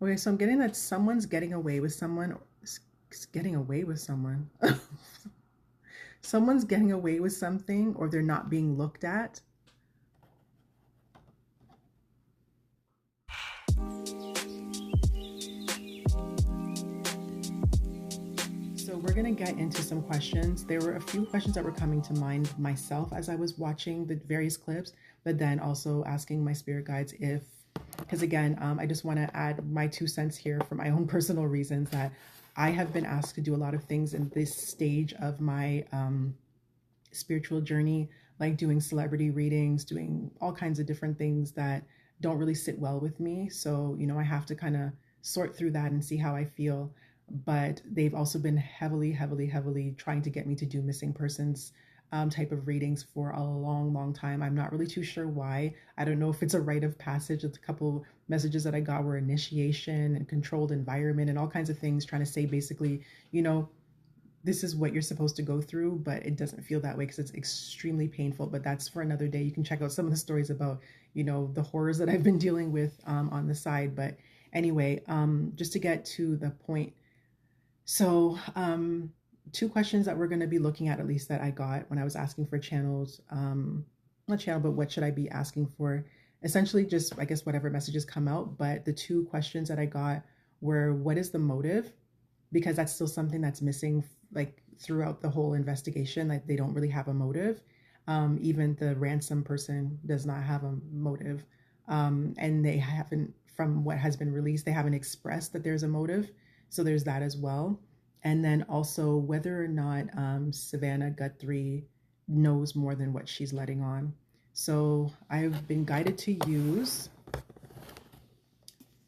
Okay, so I'm getting that someone's getting away with someone. Getting away with someone. Someone's getting away with something, or they're not being looked at. So we're going to get into some questions. There were a few questions that were coming to mind myself as I was watching the various clips, but then also asking my spirit guides if, because again, I just want to add my 2 cents here for my own personal reasons that I have been asked to do a lot of things in this stage of my spiritual journey, like doing celebrity readings, doing all kinds of different things that don't really sit well with me. So, I have to kind of sort through that and see how I feel. But they've also been heavily, heavily, heavily trying to get me to do missing persons type of readings for a long, long time. I'm not really too sure why. I don't know if it's a rite of passage. It's a couple messages that I got were initiation and controlled environment and all kinds of things trying to say basically, you know, this is what you're supposed to go through, but it doesn't feel that way because it's extremely painful. But that's for another day. You can check out some of the stories about, the horrors that I've been dealing with on the side. But anyway, just to get to the point. So, 2 questions that we're going to be looking at least that I got when I was asking for channels, not channel, but what should I be asking for? Essentially, just, I guess, whatever messages come out. But the 2 questions that I got were, what is the motive? Because that's still something that's missing, like throughout the whole investigation. Like they don't really have a motive. Even the ransom person does not have a motive, and they haven't, from what has been released, they haven't expressed that there's a motive. So there's that as well. And then also whether or not Savannah Guthrie knows more than what she's letting on. So I've been guided to use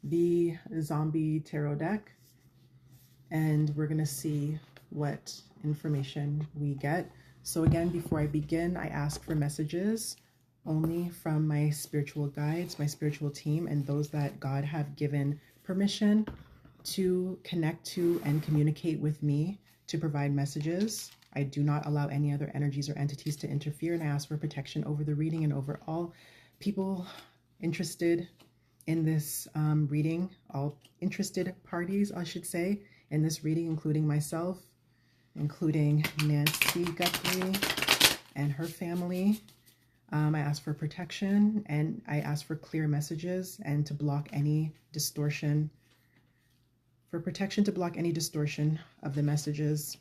the zombie tarot deck, and we're going to see what information we get. So again, before I begin, I ask for messages only from my spiritual guides, my spiritual team, and those that God have given permission to connect to and communicate with me to provide messages. I do not allow any other energies or entities to interfere, and I ask for protection over the reading and over all people interested in this reading, all interested parties, I should say, in this reading, including myself, including Nancy Guthrie and her family. I ask for protection, and I ask for clear messages and to block any distortion, for protection to block any distortion of the messages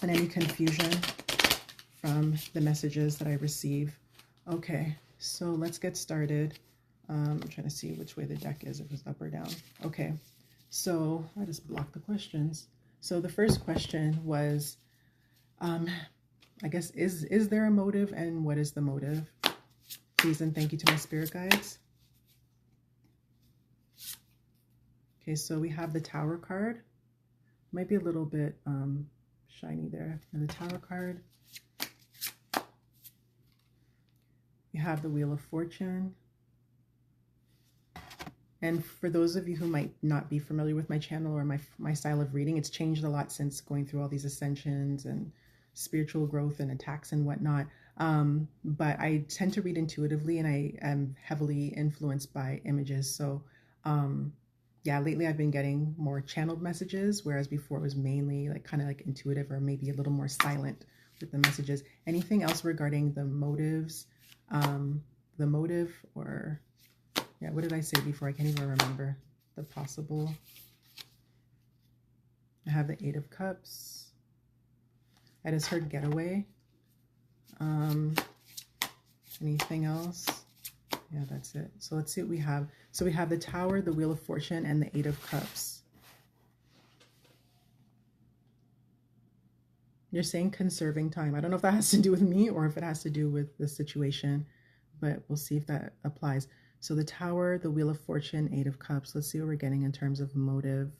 and any confusion from the messages that I receive. Okay, so let's get started. I'm trying to see which way the deck is, if it's up or down. Okay, so I just blocked the questions. So the first question was, I guess, is there a motive, and what is the motive? Please and thank you to my spirit guides. Okay, so we have the Tower card. Might be a little bit shiny there. And the Tower card. You have the Wheel of Fortune. And for those of you who might not be familiar with my channel or my style of reading, it's changed a lot since going through all these ascensions and spiritual growth and attacks and whatnot. But I tend to read intuitively, and I am heavily influenced by images. So yeah, lately I've been getting more channeled messages, whereas before it was mainly like kind of like intuitive, or maybe a little more silent with the messages. Anything else regarding the motives, the motive, or yeah, what did I say before? I can't even remember the possible. I have the Eight of Cups. I just heard getaway. Anything else? Yeah, that's it. So let's see what we have. So we have the Tower, the Wheel of Fortune, and the Eight of Cups. You're saying conserving time. I don't know if that has to do with me or if it has to do with the situation, but we'll see if that applies. So the Tower, the Wheel of Fortune, Eight of Cups. Let's see what we're getting in terms of motive.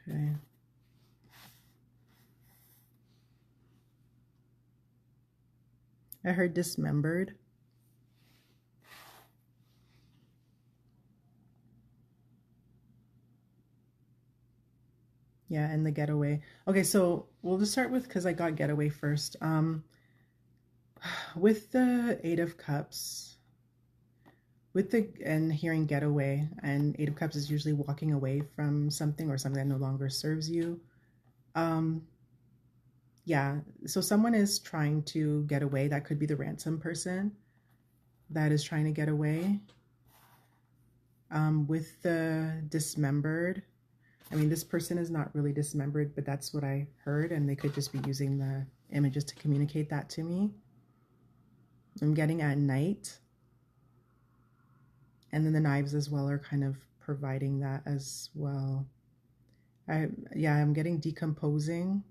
Okay. I heard dismembered. Yeah, and the getaway. Okay, so we'll just start with, because I got getaway first. With the Eight of Cups, with the and hearing getaway, and Eight of Cups is usually walking away from something or something that no longer serves you. Um, yeah, so someone is trying to get away. That could be the ransom person that is trying to get away. With the dismembered, I mean, this person is not really dismembered, but that's what I heard, and they could just be using the images to communicate that to me. I'm getting at night. And then the knives as well are kind of providing that as well. I'm getting decomposing.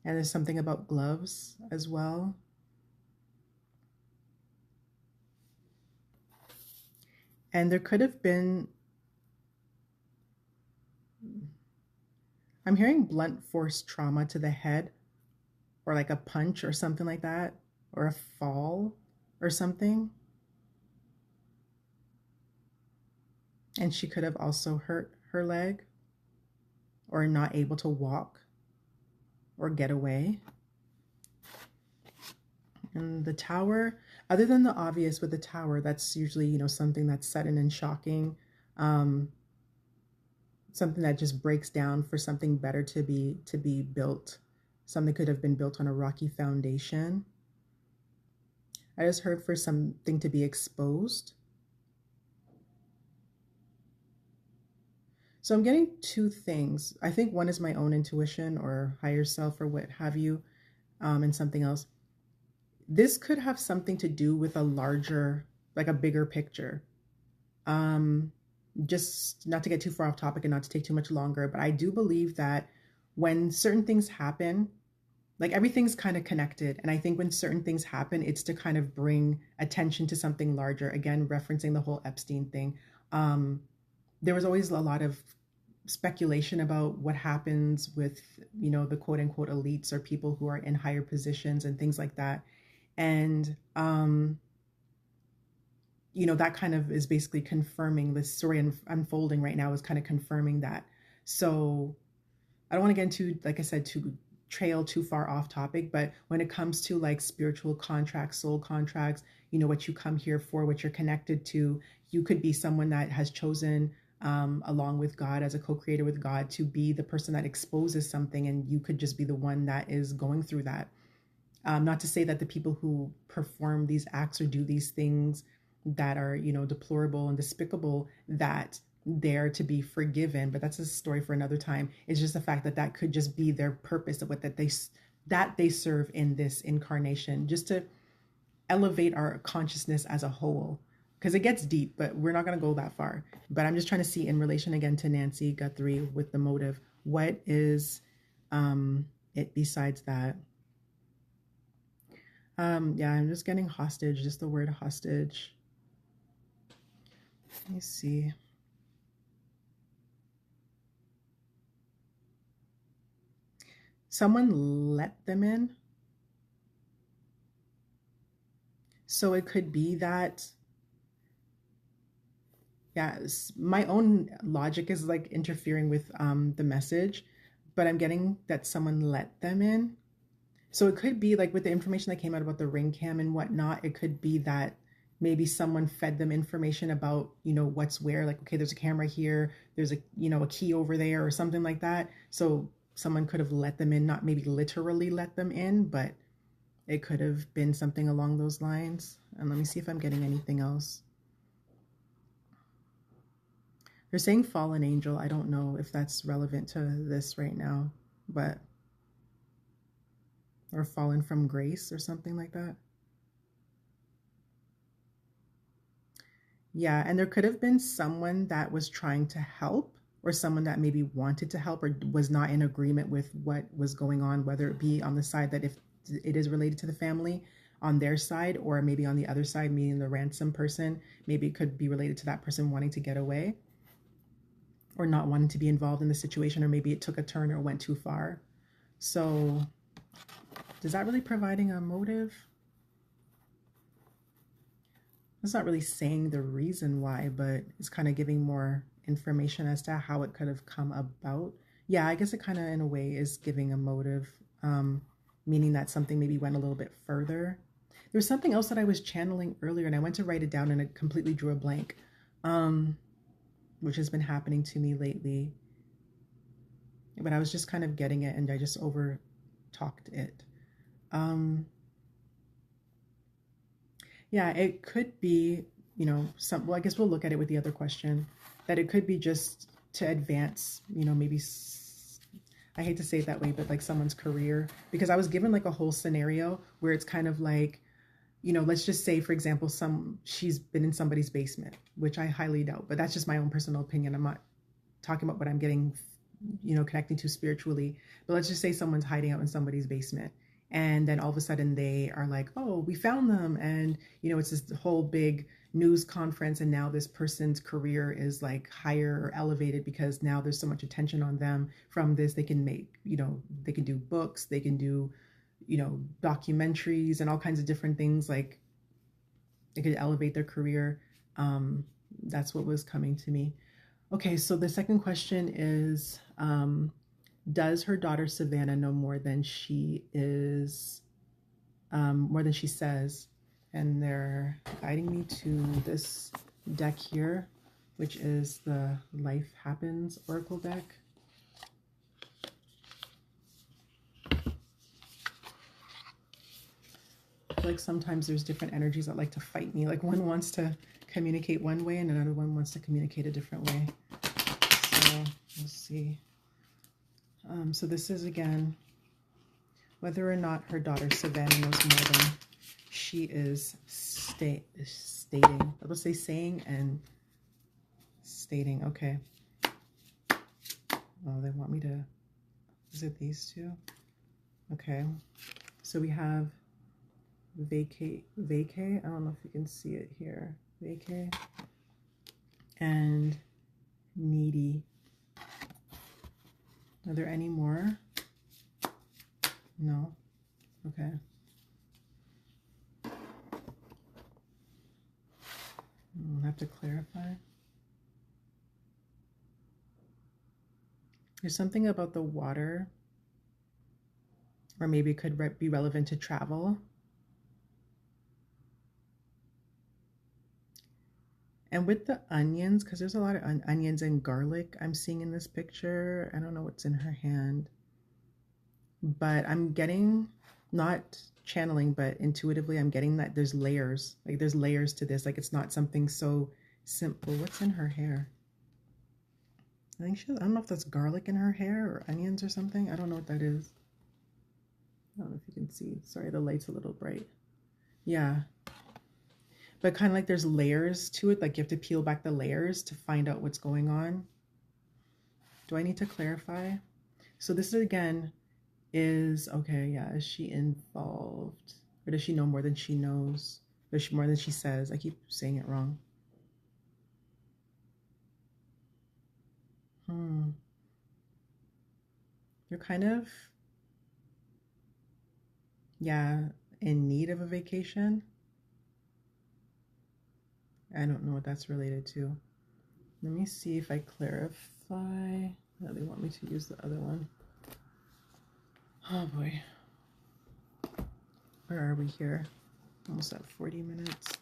And there's something about gloves as well. And there could have been, I'm hearing blunt force trauma to the head, or like a punch or something like that, or a fall or something. And she could have also hurt her leg, or not able to walk or get away. And the tower, other than the obvious with the tower, that's usually, something that's sudden and shocking, something that just breaks down for something better to be built. Something could have been built on a rocky foundation. I just heard for something to be exposed. So I'm getting two things. I think one is my own intuition or higher self or what have you, and something else. This could have something to do with a larger, like a bigger picture. Just not to get too far off topic and not to take too much longer, but I do believe that when certain things happen, like everything's kind of connected. And I think when certain things happen, it's to kind of bring attention to something larger. Again, referencing the whole Epstein thing. There was always a lot of speculation about what happens with, the quote unquote elites or people who are in higher positions and things like that. And, that kind of is basically confirming the story unfolding right now is kind of confirming that. So I don't want to get into, like I said, to trail too far off topic, but when it comes to like spiritual contracts, soul contracts, what you come here for, what you're connected to, you could be someone that has chosen, along with God, as a co-creator with God, to be the person that exposes something, and you could just be the one that is going through that. Not to say that the people who perform these acts or do these things that are, deplorable and despicable, that they're to be forgiven, but that's a story for another time. It's just the fact that that could just be their purpose of what that they serve in this incarnation, just to elevate our consciousness as a whole. Because it gets deep, but we're not going to go that far. But I'm just trying to see, in relation again to Nancy Guthrie with the motive, what is it besides that? I'm just getting hostage, just the word hostage. Let me see. Someone let them in. So it could be that, my own logic is like interfering with the message, but I'm getting that someone let them in. So it could be like with the information that came out about the ring cam and whatnot, it could be that maybe someone fed them information about, what's where, like, okay, there's a camera here, there's a key over there or something like that. So someone could have let them in, not maybe literally let them in, but it could have been something along those lines. And let me see if I'm getting anything else. They're saying fallen angel. I don't know if that's relevant to this right now, but, or fallen from grace or something like that. Yeah, and there could have been someone that was trying to help, or someone that maybe wanted to help or was not in agreement with what was going on, whether it be on the side that if it is related to the family on their side, or maybe on the other side, meaning the ransom person, maybe it could be related to that person wanting to get away or not wanting to be involved in the situation, or maybe it took a turn or went too far. So is that really providing a motive? It's not really saying the reason why, but it's kind of giving more information as to how it could have come about. Yeah, I guess it kind of in a way is giving a motive, meaning that something maybe went a little bit further. There was something else that I was channeling earlier and I went to write it down and it completely drew a blank, which has been happening to me lately. But I was just kind of getting it and I just over talked it. Yeah, it could be, you know, well, I guess we'll look at it with the other question, that it could be just to advance, you know, maybe, I hate to say it that way, but like someone's career, because I was given like a whole scenario where it's kind of like, you know, let's just say, for example, she's been in somebody's basement, which I highly doubt, but that's just my own personal opinion. I'm not talking about what I'm getting, you know, connecting to spiritually, but let's just say someone's hiding out in somebody's basement. And then all of a sudden they are like, oh, we found them. And, you know, it's this whole big news conference. And now this person's career is like higher or elevated because now there's so much attention on them from this. They can make, you know, they can do books, they can do, you know, documentaries and all kinds of different things. Like they could elevate their career. That's what was coming to me. Okay, so the second question is, does her daughter Savannah know more than she is, more than she says? And they're guiding me to this deck here, which is the Life Happens Oracle deck. I feel like sometimes there's different energies that like to fight me. Like one wants to communicate one way and another one wants to communicate a different way. So we'll see. So this is, again, whether or not her daughter Savannah knows more than she is stating. Let's say saying and stating. Okay. Oh, they want me to, is it these two? Okay. So we have vacate. I don't know if you can see it here. Vacate and needy. Are there any more? No? Okay. I'll have to clarify. There's something about the water, or maybe it could be relevant to travel. And with the onions, because there's a lot of onions and garlic I'm seeing in this picture. I don't know what's in her hand. But I'm getting, not channeling, but intuitively, I'm getting that there's layers. Like there's layers to this. Like it's not something so simple. What's in her hair? I think I don't know if that's garlic in her hair or onions or something. I don't know what that is. I don't know if you can see. Sorry, the light's a little bright. Yeah. But kind of like there's layers to it. Like you have to peel back the layers to find out what's going on. Do I need to clarify? So this is, again, is, okay, yeah, is she involved? Or does she know more than she knows? Does she more than she says? I keep saying it wrong. You're kind of, yeah, in need of a vacation. I don't know what that's related to. Let me see if I clarify. No, they want me to use the other one. Oh boy. Where are we here? Almost at 40 minutes.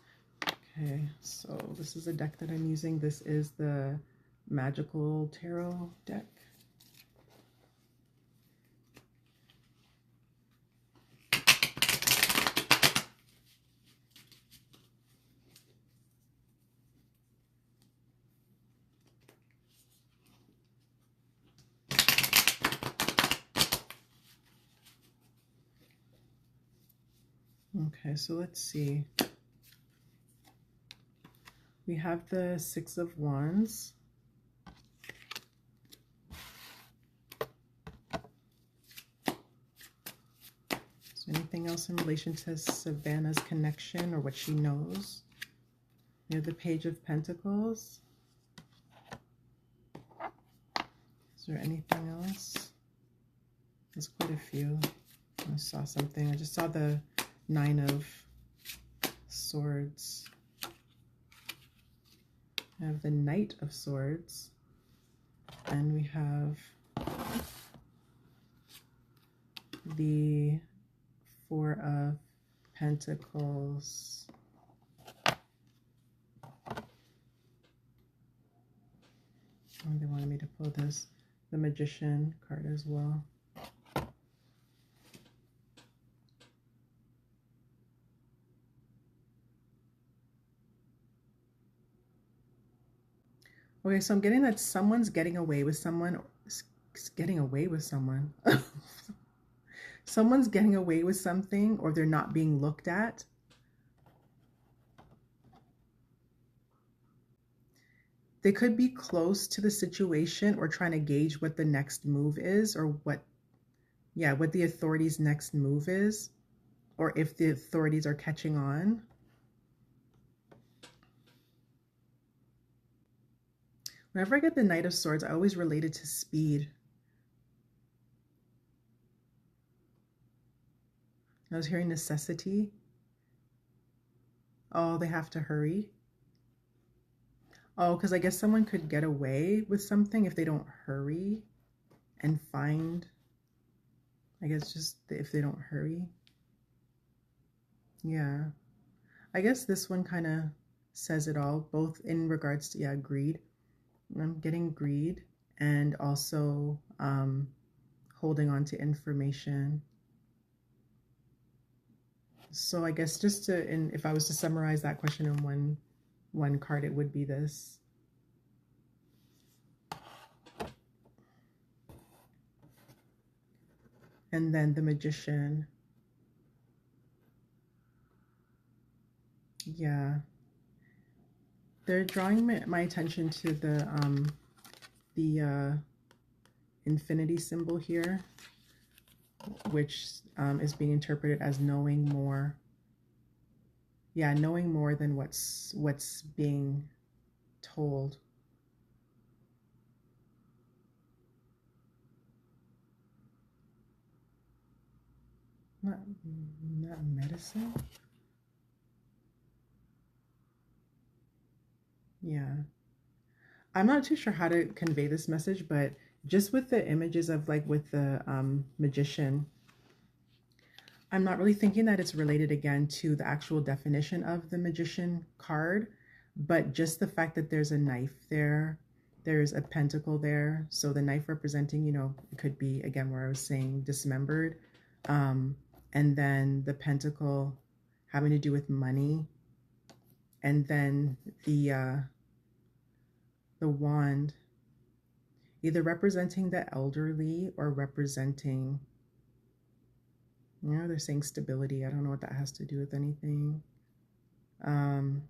Okay, so this is a deck that I'm using. This is the Magical Tarot deck. Okay, so let's see. We have the Six of Wands. Is there anything else in relation to Savannah's connection or what she knows? We have the Page of Pentacles. Is there anything else? There's quite a few. I saw something. I just saw the Nine of Swords. I have the Knight of Swords. And we have the Four of Pentacles. Oh, they wanted me to pull this, the Magician card as well. Okay, so I'm getting that someone's getting away with someone. Getting away with someone. Someone's getting away with something, or they're not being looked at. They could be close to the situation or trying to gauge what the next move is, or what the authorities' next move is, or if the authorities are catching on. Whenever I get the Knight of Swords, I always relate it to speed. I was hearing necessity. Oh, they have to hurry. Oh, because I guess someone could get away with something if they don't hurry and find, I guess just if they don't hurry. Yeah. I guess this one kind of says it all, both in regards to, greed. I'm getting greed and also holding on to information. So I guess just to, if I was to summarize that question in one card, it would be this. And then the Magician. Yeah. They're drawing my attention to the infinity symbol here, which is being interpreted as knowing more. Yeah, knowing more than what's being told. Not medicine. Yeah. I'm not too sure how to convey this message, but just with the images of like with the Magician, I'm not really thinking that it's related again to the actual definition of the Magician card, but just the fact that there's a knife there, there's a pentacle there. So the knife representing, it could be, again, where I was saying dismembered. And then the pentacle having to do with money. And then the wand either representing the elderly or representing, they're saying stability. I don't know what that has to do with anything. And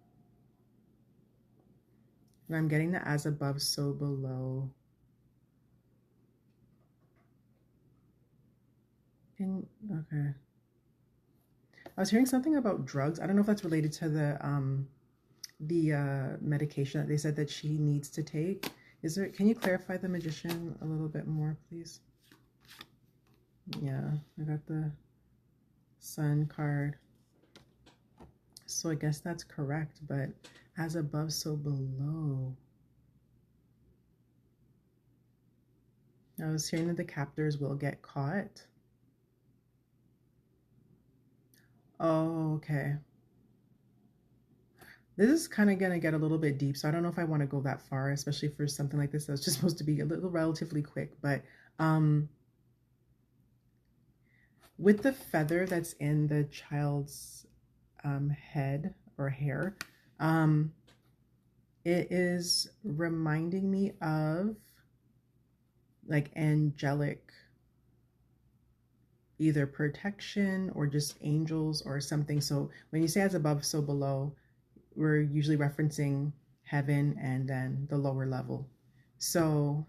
I'm getting the as above, so below. Okay. I was hearing something about drugs. I don't know if that's related to the medication that they said that she needs to take. Can you clarify the Magician a little bit more, please? Yeah, I got the Sun card. So I guess that's correct, but as above, so below. I was hearing that the captors will get caught. Oh, okay. This is kind of going to get a little bit deep, so I don't know if I want to go that far, especially for something like this that's just supposed to be a little relatively quick. But with the feather that's in the child's head or hair, it is reminding me of like angelic, either protection or just angels or something. So when you say as above, so below, we're usually referencing heaven and then the lower level. So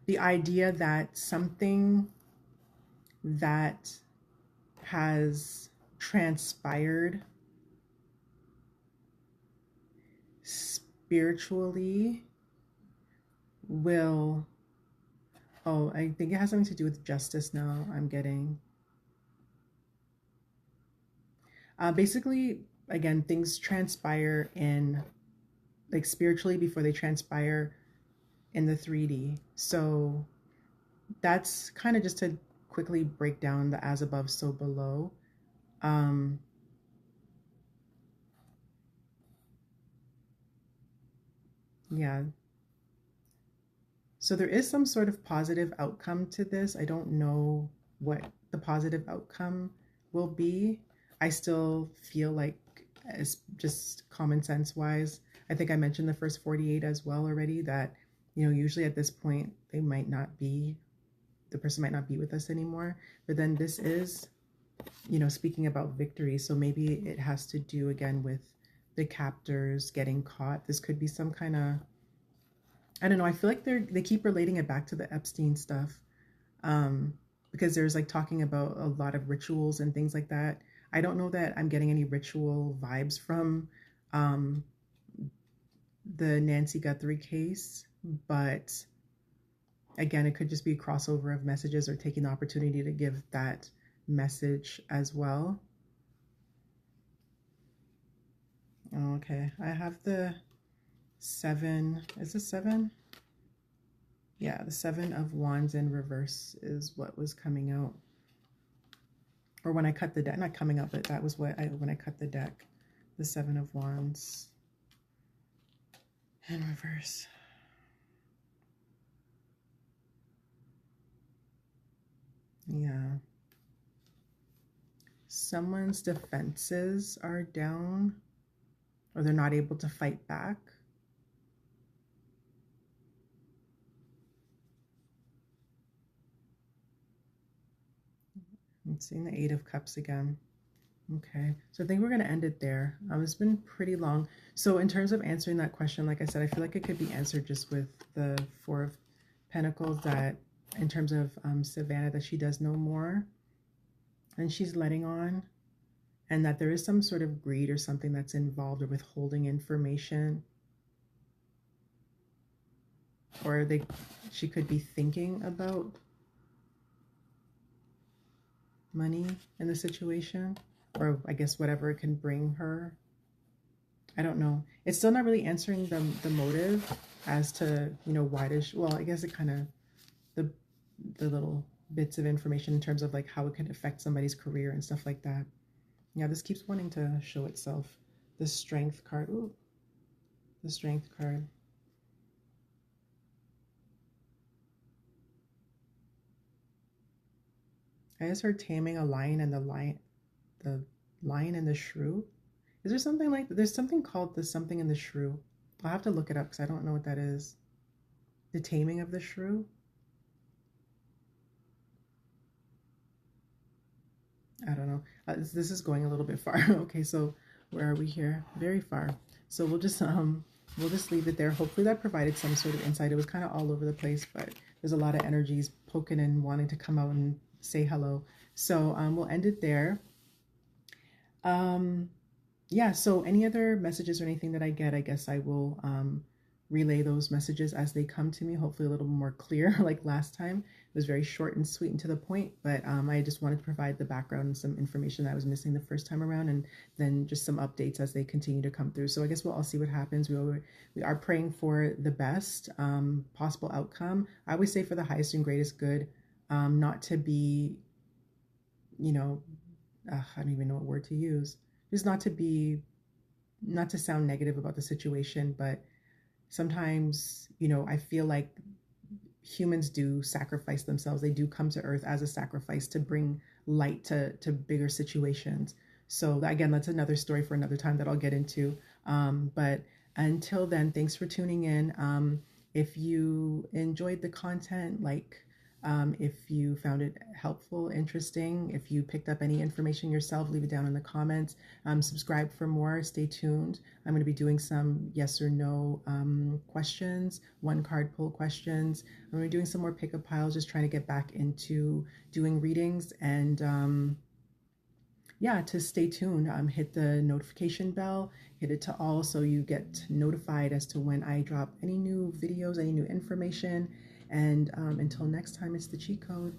the idea that something that has transpired spiritually will, I think it has something to do with justice now. I'm getting basically, again, things transpire in like spiritually before they transpire in the 3D. So that's kind of just to quickly break down the as above, so below. Um, yeah. So there is some sort of positive outcome to this. I don't know what the positive outcome will be. I still feel like, as just common sense wise, I think I mentioned the first 48 as well already, that, you know, usually at this point, they might not be, the person might not be with us anymore. But then this is, you know, speaking about victory. So maybe it has to do again with the captors getting caught. This could be some kind of, I don't know. I feel like they keep relating it back to the Epstein stuff, um, because there's like talking about a lot of rituals and things like that. I don't know that I'm getting any ritual vibes from um, the Nancy Guthrie case, but again, it could just be a crossover of messages or taking the opportunity to give that message as well. Okay, I have the 7. Is this 7? Yeah, the 7 of Wands in reverse is what was coming out. Or when I cut the deck, not coming up, but that was what when I cut the deck, the 7 of Wands in reverse. Yeah. Someone's defenses are down, or they're not able to fight back. I'm seeing the 8 of Cups again. Okay, so I think we're going to end it there. It's been pretty long. So in terms of answering that question, like I said, I feel like it could be answered just with the 4 of Pentacles, that in terms of Savannah, that she does know more and she's letting on, and that there is some sort of greed or something that's involved, or withholding information, or she could be thinking about money in the situation, or I guess whatever it can bring her. I don't know. It's still not really answering the motive as to, you know, why does she, well, I guess it kind of, the little bits of information in terms of like how it could affect somebody's career and stuff like that. Yeah, this keeps wanting to show itself. The Strength card. Ooh, the Strength card. I just heard taming a lion, and the lion and the shrew. Is there something like, there's something called the something in the shrew. I'll have to look it up because I don't know what that is. The taming of the shrew. I don't know. This is going a little bit far. Okay, so where are we here? Very far. So we'll just leave it there. Hopefully that provided some sort of insight. It was kind of all over the place, but there's a lot of energies poking and wanting to come out and say hello. So we'll end it there. Yeah, so any other messages or anything that I get, I guess I will relay those messages as they come to me, hopefully a little more clear. Like last time, it was very short and sweet and to the point, but I just wanted to provide the background and some information that I was missing the first time around, and then just some updates as they continue to come through. So I guess we'll all see what happens. We are praying for the best possible outcome. I always say for the highest and greatest good, not to be, you know, I don't even know what word to use. Just not to sound negative about the situation, but sometimes, you know, I feel like humans do sacrifice themselves. They do come to earth as a sacrifice to bring light to bigger situations. So again, that's another story for another time that I'll get into. But until then, thanks for tuning in. If you enjoyed the content, if you found it helpful, interesting, if you picked up any information yourself, leave it down in the comments. Subscribe for more. Stay tuned. I'm going to be doing some yes or no questions, 1-card pull questions. I'm going to be doing some more pickup piles, just trying to get back into doing readings. And yeah, to stay tuned, hit the notification bell, hit it to all so you get notified as to when I drop any new videos, any new information. And until next time, it's the cheat code.